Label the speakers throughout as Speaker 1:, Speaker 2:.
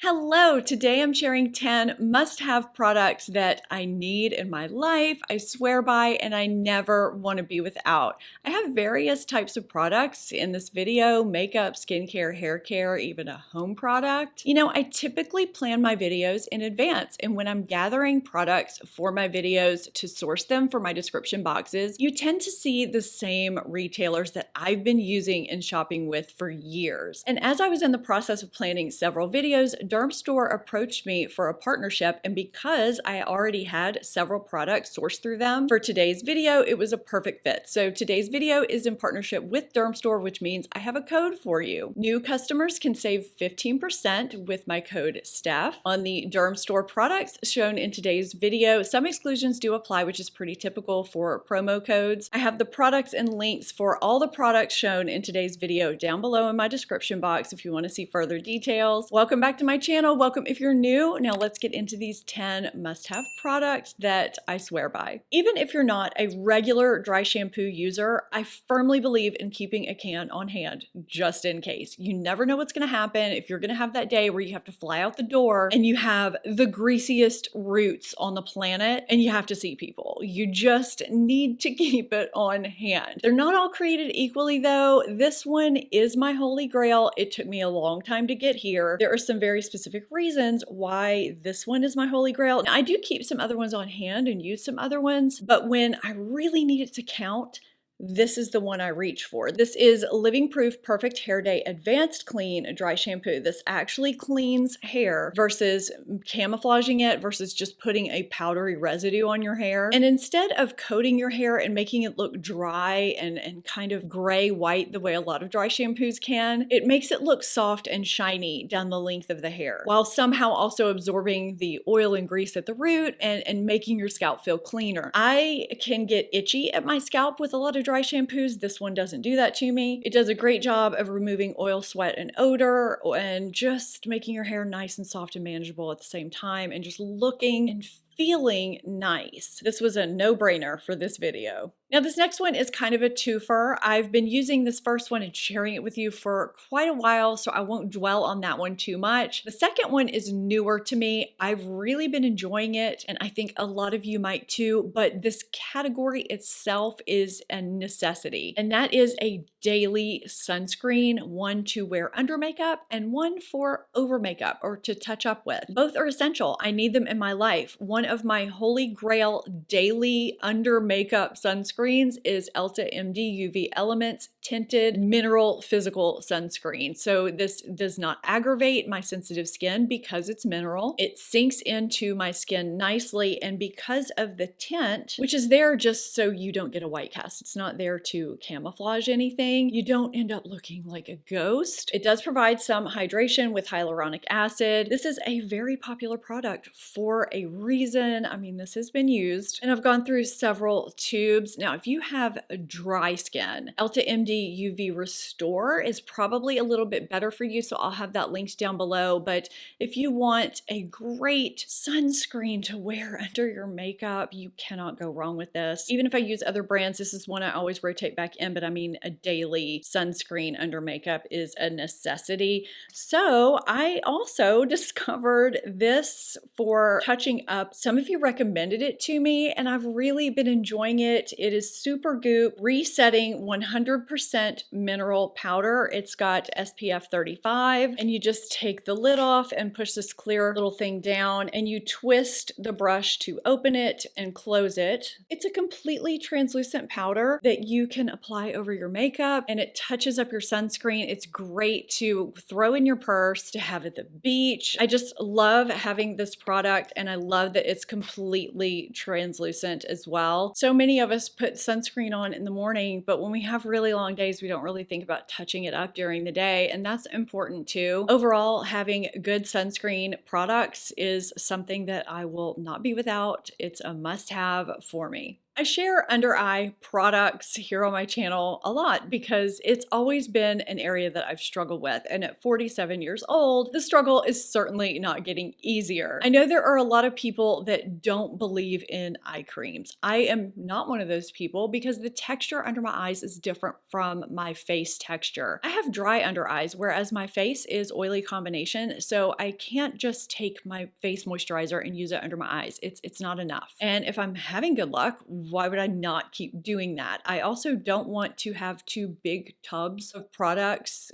Speaker 1: Hello, today I'm sharing 10 must-have products that I need in my life, I swear by, and I never want to be without. I have various types of products in this video: makeup, skincare, hair care, even a home product. I typically plan my videos in advance, and when I'm gathering products for my videos to source them for my description boxes, you tend to see the same retailers that I've been using and shopping with for years. And as I was in the process of planning several videos, Dermstore approached me for a partnership, and because I already had several products sourced through them for today's video, it was a perfect fit. So today's video is in partnership with Dermstore, which means I have a code for you. New customers can save 15% with my code STEPH on the Dermstore products shown in today's video. Some exclusions do apply, which is pretty typical for promo codes. I have the products and links for all the products shown in today's video down below in my description box if you want to see further details. Welcome back to my channel. Welcome if you're new. Now let's get into these 10 must-have products that I swear by. Even if you're not a regular dry shampoo user, I firmly believe in keeping a can on hand just in case. You never know what's going to happen if you're going to have that day where you have to fly out the door and you have the greasiest roots on the planet and you have to see people. You just need to keep it on hand. They're not all created equally though. This one is my holy grail. It took me a long time to get here. There are some very specific reasons why this one is my holy grail. Now, I do keep some other ones on hand and use some other ones, but when I really need it to count, this is the one I reach for. This is Living Proof Perfect Hair Day Advanced Clean Dry Shampoo. This actually cleans hair versus camouflaging it versus just putting a powdery residue on your hair. And instead of coating your hair and making it look dry and kind of gray white the way a lot of dry shampoos can, it makes it look soft and shiny down the length of the hair, while somehow also absorbing the oil and grease at the root and making your scalp feel cleaner. I can get itchy at my scalp with a lot of dry shampoos. This one doesn't do that to me. It does a great job of removing oil, sweat, and odor, and just making your hair nice and soft and manageable at the same time, and just looking and feeling nice. This was a no-brainer for this video. Now this next one is kind of a twofer. I've been using this first one and sharing it with you for quite a while, so I won't dwell on that one too much. The second one is newer to me. I've really been enjoying it, and I think a lot of you might too, but this category itself is a necessity, and that is a daily sunscreen, one to wear under makeup and one for over makeup or to touch up with. Both are essential. I need them in my life. One of my holy grail daily under makeup sunscreens is Elta MD UV Elements Tinted Mineral Physical Sunscreen. So this does not aggravate my sensitive skin because it's mineral. It sinks into my skin nicely, and because of the tint, which is there just so you don't get a white cast, it's not there to camouflage anything, you don't end up looking like a ghost. It does provide some hydration with hyaluronic acid. This is a very popular product for a reason. I mean, this has been used, and I've gone through several tubes. Now, if you have a dry skin, Elta MD UV Restore is probably a little bit better for you, so I'll have that linked down below. But if you want a great sunscreen to wear under your makeup, you cannot go wrong with this. Even if I use other brands, this is one I always rotate back in, but I mean, a daily sunscreen under makeup is a necessity. So I also discovered this for touching up. Some of you recommended it to me, and I've really been enjoying it. It is Super Goop Resetting 100% Mineral Powder. It's got SPF 35, and you just take the lid off and push this clear little thing down, and you twist the brush to open it and close it. It's a completely translucent powder that you can apply over your makeup, and it touches up your sunscreen. It's great to throw in your purse, to have at the beach. I just love having this product, and I love that it's completely translucent as well. So many of us put sunscreen on in the morning, but when we have really long days, we don't really think about touching it up during the day, and that's important too. Overall, having good sunscreen products is something that I will not be without. It's a must-have for me. I share under eye products here on my channel a lot because it's always been an area that I've struggled with. And at 47 years old, the struggle is certainly not getting easier. I know there are a lot of people that don't believe in eye creams. I am not one of those people because the texture under my eyes is different from my face texture. I have dry under eyes, whereas my face is oily combination. So I can't just take my face moisturizer and use it under my eyes. It's not enough. And if I'm having good luck, why would I not keep doing that? I also don't want to have two big tubs of products,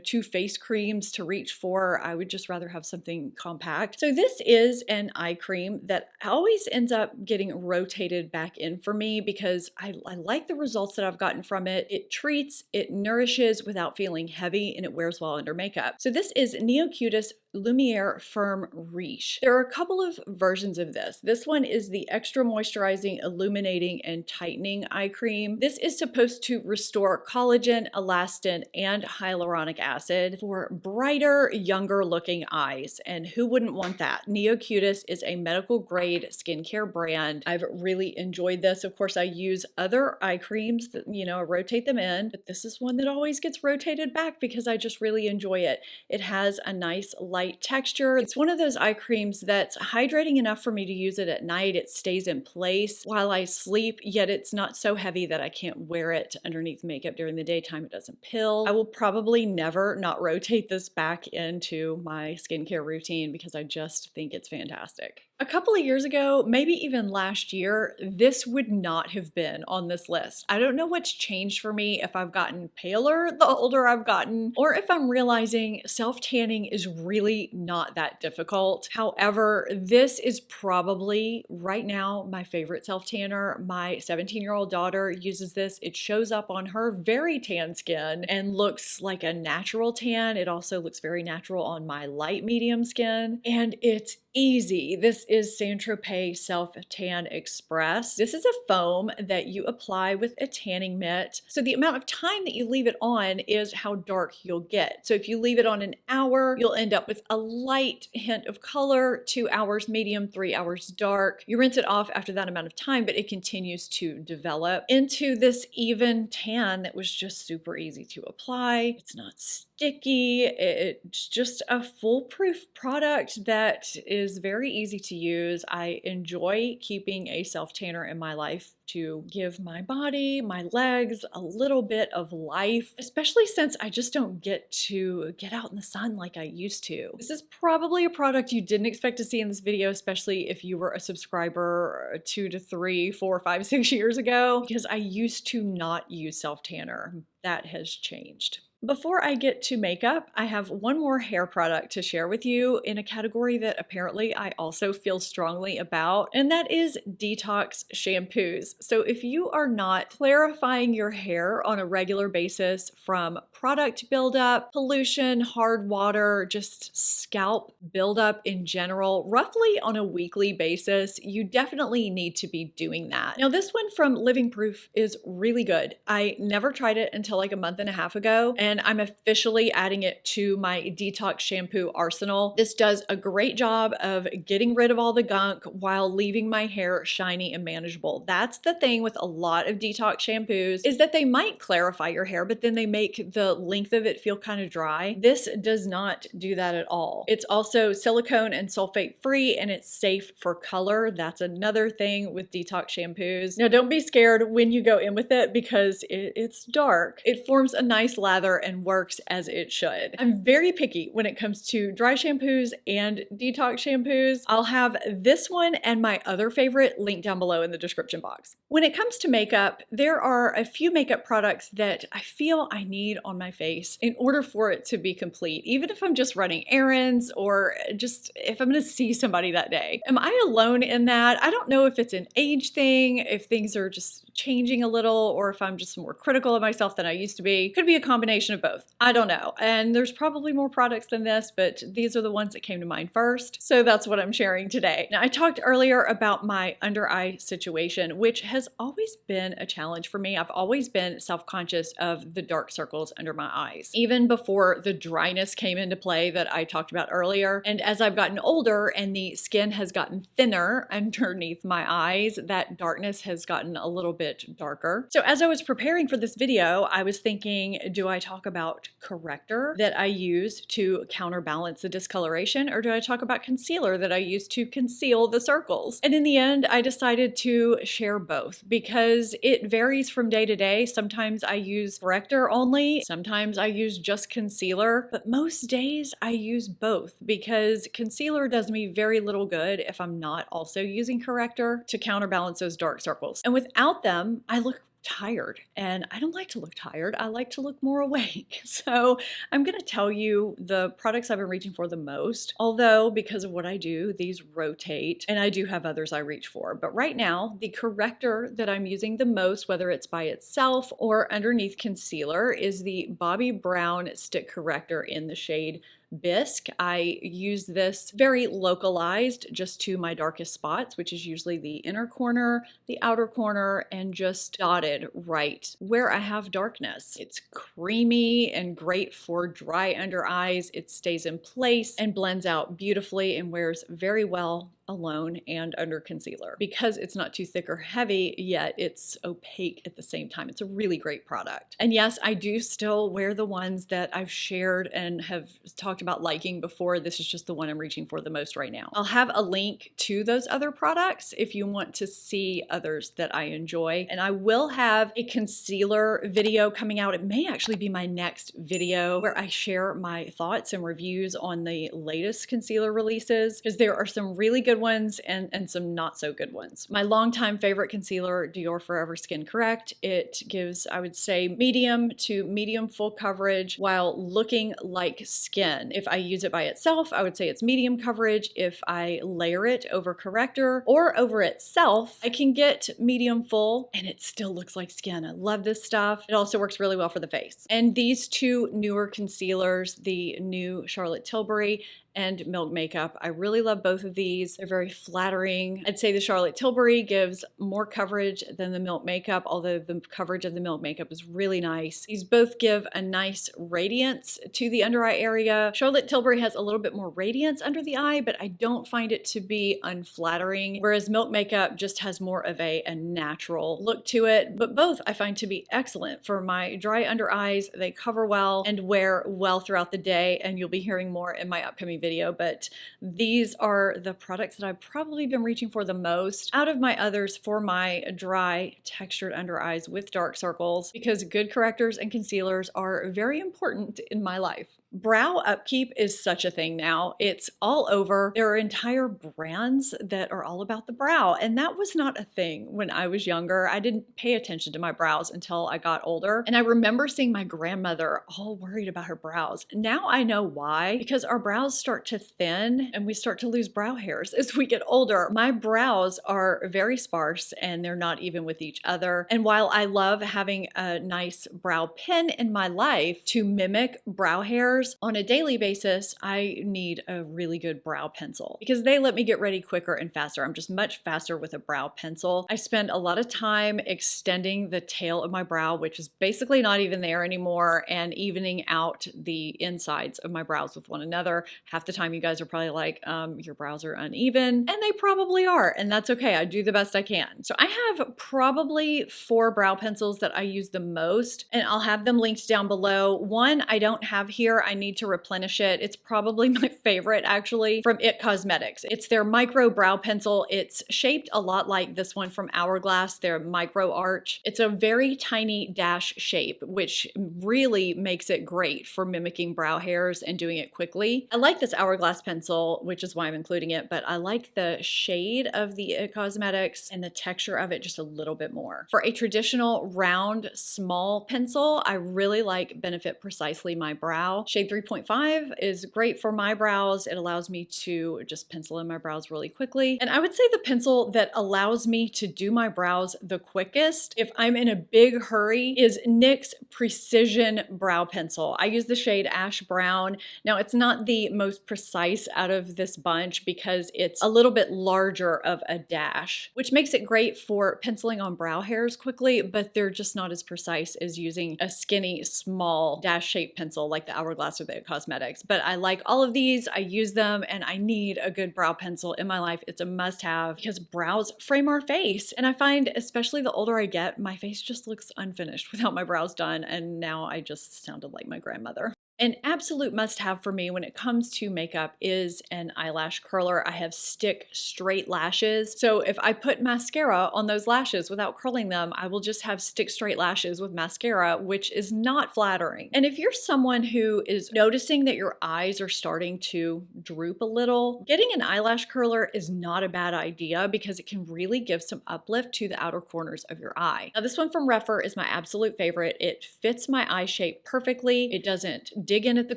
Speaker 1: two face creams to reach for. I would just rather have something compact. So this is an eye cream that always ends up getting rotated back in for me because I like the results that I've gotten from it. It treats, it nourishes without feeling heavy, and it wears well under makeup. So this is Neocutis Lumiere Firm Riche. There are a couple of versions of this. This one is the extra moisturizing, illuminating, and tightening eye cream. This is supposed to restore collagen, elastin, and hyaluronic acid for brighter, younger looking eyes. And who wouldn't want that? Neocutis is a medical grade skincare brand. I've really enjoyed this. Of course, I use other eye creams that, rotate them in, but this is one that always gets rotated back because I just really enjoy it. It has a nice light texture. It's one of those eye creams that's hydrating enough for me to use it at night. It stays in place while I sleep, yet it's not so heavy that I can't wear it underneath makeup during the daytime. It doesn't pill. I will probably never not rotate this back into my skincare routine because I just think it's fantastic. A couple of years ago, maybe even last year, this would not have been on this list. I don't know what's changed for me, if I've gotten paler the older I've gotten, or if I'm realizing self-tanning is really not that difficult. However, this is probably right now my favorite self-tanner. My 17-year-old daughter uses this. It shows up on her very tan skin and looks like a natural tan. It also looks very natural on my light medium skin, and it's easy. This is Saint-Tropez Self Tan Express. This is a foam that you apply with a tanning mitt. So the amount of time that you leave it on is how dark you'll get. So if you leave it on an hour, you'll end up with a light hint of color, 2 hours medium, 3 hours dark. You rinse it off after that amount of time, but it continues to develop into this even tan that was just super easy to apply. It's not sticky. It's just a foolproof product that is very easy to use. I enjoy keeping a self-tanner in my life to give my body, my legs a little bit of life, especially since I just don't get to get out in the sun like I used to. This is probably a product you didn't expect to see in this video, especially if you were a subscriber 2 to 3, 4, 5, 6 years ago, because I used to not use self-tanner. That has changed. Before I get to makeup, I have one more hair product to share with you in a category that apparently I also feel strongly about, and that is detox shampoos. So if you are not clarifying your hair on a regular basis from product buildup, pollution, hard water, just scalp buildup in general, roughly on a weekly basis, you definitely need to be doing that. Now, this one from Living Proof is really good. I never tried it until like a month and a half ago, and I'm officially adding it to my detox shampoo arsenal. This does a great job of getting rid of all the gunk while leaving my hair shiny and manageable. That's the thing with a lot of detox shampoos, is that they might clarify your hair, but then they make the length of it feel kind of dry. This does not do that at all. It's also silicone and sulfate free, and it's safe for color. That's another thing with detox shampoos. Now, don't be scared when you go in with it because it's dark. It forms a nice lather and works as it should. I'm very picky when it comes to dry shampoos and detox shampoos. I'll have this one and my other favorite linked down below in the description box. When it comes to makeup, there are a few makeup products that I feel I need on my face in order for it to be complete, even if I'm just running errands or just if I'm gonna see somebody that day. Am I alone in that? I don't know if it's an age thing, if things are just changing a little, or if I'm just more critical of myself than I used to be. Could be a combination combination of both. I don't know. And there's probably more products than this, but these are the ones that came to mind first. So that's what I'm sharing today. Now, I talked earlier about my under eye situation, which has always been a challenge for me. I've always been self-conscious of the dark circles under my eyes, even before the dryness came into play that I talked about earlier. And as I've gotten older and the skin has gotten thinner underneath my eyes, that darkness has gotten a little bit darker. So as I was preparing for this video, I was thinking, do I talk about corrector that I use to counterbalance the discoloration, or do I talk about concealer that I use to conceal the circles? And in the end, I decided to share both because it varies from day to day. Sometimes I use corrector only, sometimes I use just concealer, but most days I use both because concealer does me very little good if I'm not also using corrector to counterbalance those dark circles. And without them, I look tired, and I don't like to look tired. I like to look more awake. So I'm going to tell you the products I've been reaching for the most, although because of what I do, these rotate and I do have others I reach for. But right now, the corrector that I'm using the most, whether it's by itself or underneath concealer, is the Bobbi Brown Stick Corrector in the shade Bisque. I use this very localized just to my darkest spots, which is usually the inner corner, the outer corner, and just dotted right where I have darkness. It's creamy and great for dry under eyes. It stays in place and blends out beautifully and wears very well alone and under concealer because it's not too thick or heavy, yet it's opaque at the same time. It's a really great product. And yes, I do still wear the ones that I've shared and have talked about liking before. This is just the one I'm reaching for the most right now. I'll have a link to those other products if you want to see others that I enjoy. And I will have a concealer video coming out. It may actually be my next video where I share my thoughts and reviews on the latest concealer releases because there are some really good ones and some not so good ones. My longtime favorite concealer, Dior Forever Skin Correct. It gives, I would say, medium to medium full coverage while looking like skin. If I use it by itself, I would say it's medium coverage. If I layer it over corrector or over itself, I can get medium full and it still looks like skin. I love this stuff. It also works really well for the face. And these two newer concealers, the new Charlotte Tilbury and Milk Makeup. I really love both of these. They're very flattering. I'd say the Charlotte Tilbury gives more coverage than the Milk Makeup, although the coverage of the Milk Makeup is really nice. These both give a nice radiance to the under eye area. Charlotte Tilbury has a little bit more radiance under the eye, but I don't find it to be unflattering, whereas Milk Makeup just has more of a natural look to it. But both I find to be excellent for my dry under eyes. They cover well and wear well throughout the day, and you'll be hearing more in my upcoming video, but these are the products that I've probably been reaching for the most out of my others for my dry textured under eyes with dark circles because good correctors and concealers are very important in my life. Brow upkeep is such a thing now. It's all over. There are entire brands that are all about the brow, and that was not a thing when I was younger. I didn't pay attention to my brows until I got older, and I remember seeing my grandmother all worried about her brows. Now I know why, because our brows start to thin and we start to lose brow hairs as we get older. My brows are very sparse and they're not even with each other. And while I love having a nice brow pen in my life to mimic brow hairs, on a daily basis, I need a really good brow pencil because they let me get ready quicker and faster. I'm just much faster with a brow pencil. I spend a lot of time extending the tail of my brow, which is basically not even there anymore, and evening out the insides of my brows with one another. Half the time you guys are probably like, your brows are uneven, and they probably are, and that's okay. I do the best I can. So I have probably 4 brow pencils that I use the most, and I'll have them linked down below. One I don't have here. I need to replenish it. It's probably my favorite actually from IT Cosmetics. It's their micro brow pencil. It's shaped a lot like this one from Hourglass, their micro arch. It's a very tiny dash shape, which really makes it great for mimicking brow hairs and doing it quickly. I like this Hourglass pencil, which is why I'm including it, but I like the shade of the IT Cosmetics and the texture of it just a little bit more. For a traditional round small pencil, I really like Benefit Precisely My Brow. Shade Shade 3.5 is great for my brows. It allows me to just pencil in my brows really quickly. And I would say the pencil that allows me to do my brows the quickest if I'm in a big hurry is NYX Precision Brow Pencil. I use the shade Ash Brown. Now, it's not the most precise out of this bunch because it's a little bit larger of a dash, which makes it great for penciling on brow hairs quickly, but they're just not as precise as using a skinny, small dash shaped pencil like the Hourglass or the Cosmetics. But I like all of these. I use them, and I need a good brow pencil in my life. It's a must-have because brows frame our face. And I find, especially the older I get, my face just looks unfinished without my brows done. And now I just sounded like my grandmother. An absolute must-have for me when it comes to makeup is an eyelash curler. I have stick straight lashes. So if I put mascara on those lashes without curling them, I will just have stick straight lashes with mascara, which is not flattering. And if you're someone who is noticing that your eyes are starting to droop a little, getting an eyelash curler is not a bad idea because it can really give some uplift to the outer corners of your eye. Now, this one from Rephr is my absolute favorite. It fits my eye shape perfectly. It doesn't dig in at the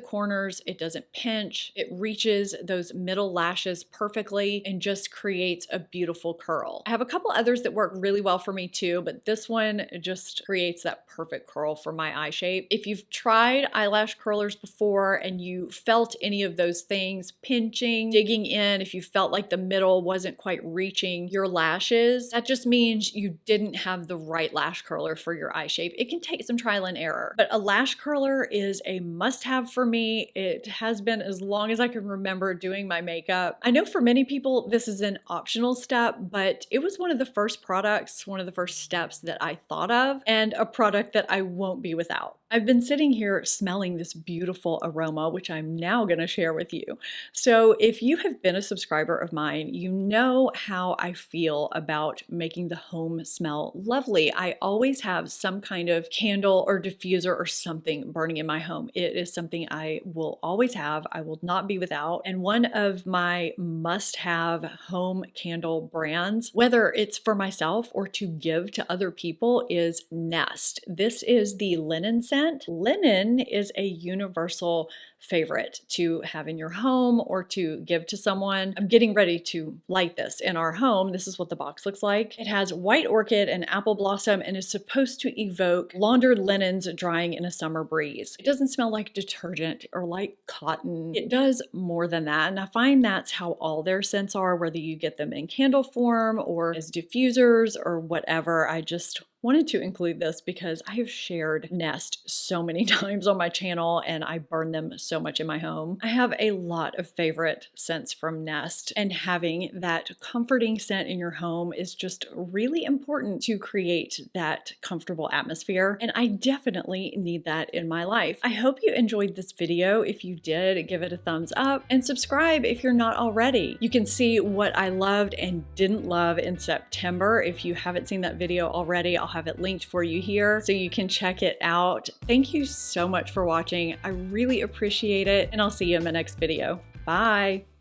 Speaker 1: corners, it doesn't pinch, it reaches those middle lashes perfectly and just creates a beautiful curl. I have a couple others that work really well for me too, but this one just creates that perfect curl for my eye shape. If you've tried eyelash curlers before and you felt any of those things, pinching, digging in, if you felt like the middle wasn't quite reaching your lashes, that just means you didn't have the right lash curler for your eye shape. It can take some trial and error, but a lash curler is a must-have for me. It has been as long as I can remember doing my makeup. I know for many people this is an optional step, but it was one of the first products, one of the first steps that I thought of, and a product that I won't be without. I've been sitting here smelling this beautiful aroma, which I'm now going to share with you. So if you have been a subscriber of mine, you know how I feel about making the home smell lovely. I always have some kind of candle or diffuser or something burning in my home. It is something I will always have. I will not be without. And one of my must-have home candle brands, whether it's for myself or to give to other people, is Nest. This is the linen scent. Linen is a universal favorite to have in your home or to give to someone. I'm getting ready to light this in our home. This is what the box looks like. It has white orchid and apple blossom and is supposed to evoke laundered linens drying in a summer breeze. It doesn't smell like detergent or like cotton. It does more than that. And I find that's how all their scents are, whether you get them in candle form or as diffusers or whatever. I just wanted to include this because I have shared Nest so many times on my channel and I burn them so much in my home. I have a lot of favorite scents from Nest, and having that comforting scent in your home is just really important to create that comfortable atmosphere, and I definitely need that in my life. I hope you enjoyed this video. If you did, give it a thumbs up and subscribe if you're not already. You can see what I loved and didn't love in September. If you haven't seen that video already, I'll have it linked for you here so you can check it out. Thank you so much for watching. I really appreciate it, and I'll see you in my next video. Bye.